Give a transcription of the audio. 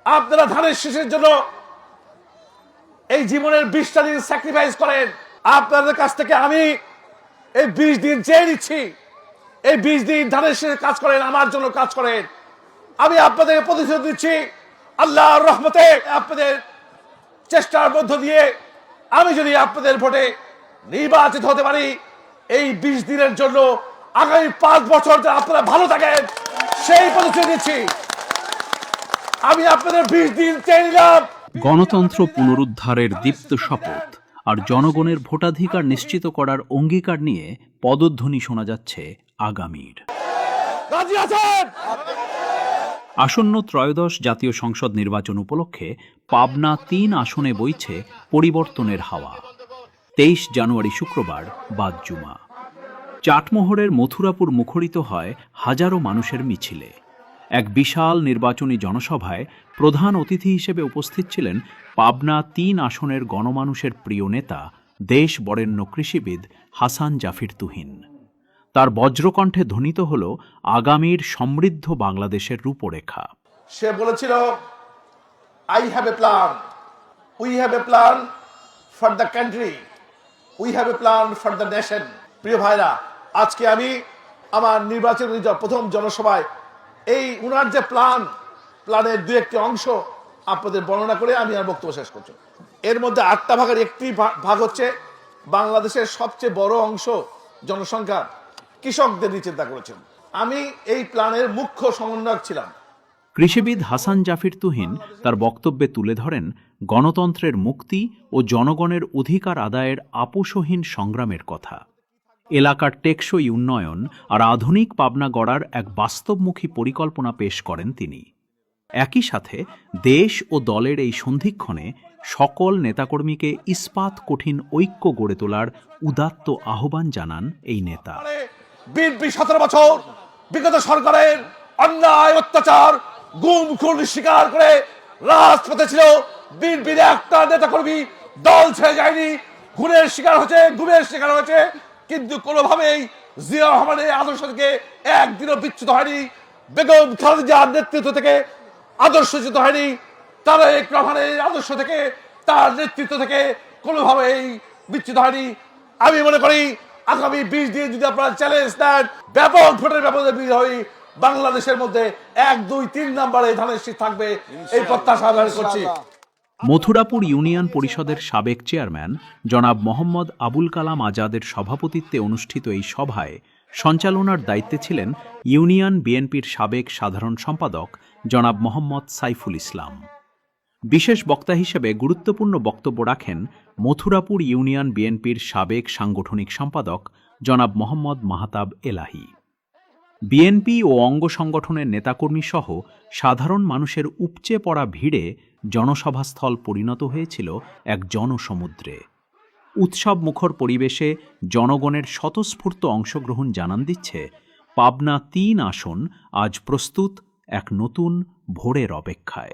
আপনারা ধানের শীষের জন্য এই জীবনের 20টা দিন স্যাক্রিফাইস করেন। আপনাদের কাছ থেকে আমি এই 20 দিন চেয়ে নিচ্ছি, এই 20 দিন ধানের শীষের কাজ করেন, আমার জন্য কাজ করেন। আমি আপনাদের প্রতিশ্রুতি দিচ্ছি, আল্লাহর রহমতে আপনাদের চেষ্টার মধ্য দিয়ে আমি যদি আপনাদের ভোটে নির্বাচিত হতে পারি, এই 20 দিনের জন্য আগামী 5 বছর আপনারা ভালো থাকেন সেই প্রতিশ্রুতি দিচ্ছি। আমি আপনাদের 20 দিন চেয়ে নিলাম। গণতন্ত্র পুনরুদ্ধারের দীপ্ত শপথ আর জনগণের ভোটাধিকার নিশ্চিত করার অঙ্গীকার নিয়ে পদধ্বনি শোনা যাচ্ছে আগামীর। রাজি আছেন? আসন্ন ত্রয়োদশ জাতীয় সংসদ নির্বাচন উপলক্ষে পাবনা 3 আসনে বইছে পরিবর্তনের হাওয়া। 23 জানুয়ারি শুক্রবার বাদ জুমা। চাটমোহরের মথুরাপুর মুখরিত হয় হাজারো মানুষের মিছিলে। এক বিশাল নির্বাচনী জনসভায় প্রধান অতিথি হিসেবে উপস্থিত ছিলেন পাবনা 3 আসনের গণমানুষের প্রিয় নেতা, দেশ বরেণ্য কৃষিবিদ হাসান জাফির তুহিন। তার বজ্রকণ্ঠে ধ্বনিত হল আগামীর সমৃদ্ধ বাংলাদেশের রূপরেখা। সে বলেছিল, I have a plan, we have a plan for the country, we have a plan for the nation. প্রিয় ভাইরা, আজকে আমি আমার নির্বাচনী প্রথম জনসভায় এই উনার যে প্ল্যানের 2-1টি অংশ আপনাদের বর্ণনা করে আমি আর বক্তব্য শেষ করছি। এর মধ্যে 8টা ভাগের একটি ভাগ হচ্ছে বাংলাদেশের সবচেয়ে বড় অংশ জনসংখ্যা কৃষকদের নিয়ে চিন্তা করেছেন। আমি এই প্ল্যানের মুখ্য সমন্বয়ক ছিলাম। কৃষিবিদ হাসান জাফির তুহিন তার বক্তব্যে তুলে ধরেন গণতন্ত্রের মুক্তি ও জনগণের অধিকার আদায়ের আপোষহীন সংগ্রামের কথা। এলাকার টেকসই উন্নয়ন আর আধুনিক পাবনা গড়ার এক বাস্তবমুখী পরিকল্পনা পেশ করেন তিনি। একই সাথে দেশ ও দলের এই সন্ধিক্ষণে সকল নেতাকর্মীকে ইস্পাত কঠিন ঐক্য গড়ে তোলার উদাত্ত আহ্বান জানান এই নেতা। বিএনপি 17 বছর বিগত সরকারের অন্যায় অত্যাচার গুম খুন স্বীকার করে রাজপথে ছিল। বিএনপির একটা নেতাকর্মী দল ছেড়ে যায়নি, খুনের শিকার হয়েছে, গুমের শিকার হয়েছে, কিন্তু কোনোভাবেই জিয়া রহমানের আদর্শ থেকে একদিনও বিচ্যুত হয়নি। বেগম খালেদার নেতৃত্ব থেকে আদর্শচ্যুত হয়নি। তারেক রহমানের আদর্শ থেকে, তার নেতৃত্ব থেকে কোনোভাবেই বিচ্যুত হয়নি। আমি মনে করি আগামী 20 দিন যদি আপনারা চ্যালেঞ্জ দেন, ব্যাপক ভোটের ব্যবধানে বিজয়ী হই, বাংলাদেশের মধ্যে 1, 2, 3 নম্বরে ধানের শীষ থাকবে, এই প্রত্যাশা ব্যক্ত করছি। মথুরাপুর ইউনিয়ন পরিষদের সাবেক চেয়ারম্যান জনাব মোহাম্মদ আবুল কালাম আজাদের সভাপতিত্বে অনুষ্ঠিত এই সভায় সঞ্চালনার দায়িত্বে ছিলেন ইউনিয়ন বিএনপির সাবেক সাধারণ সম্পাদক জনাব মোহাম্মদ সাইফুল ইসলাম। বিশেষ বক্তা হিসেবে গুরুত্বপূর্ণ বক্তব্য রাখেন মথুরাপুর ইউনিয়ন বিএনপির সাবেক সাংগঠনিক সম্পাদক জনাব মোহাম্মদ মাহতাব এলাহি। বিএনপি ও অঙ্গ সংগঠনের নেতাকর্মী সহ সাধারণ মানুষের উপচে পড়া ভিড়ে জনসভাস্থল পরিণত হয়েছিল এক জনসমুদ্রে। উৎসব মুখর পরিবেশে জনগণের স্বতঃস্ফূর্ত অংশগ্রহণ জানান দিচ্ছে পাবনা 3 আসন আজ প্রস্তুত এক নতুন ভোরের অপেক্ষায়।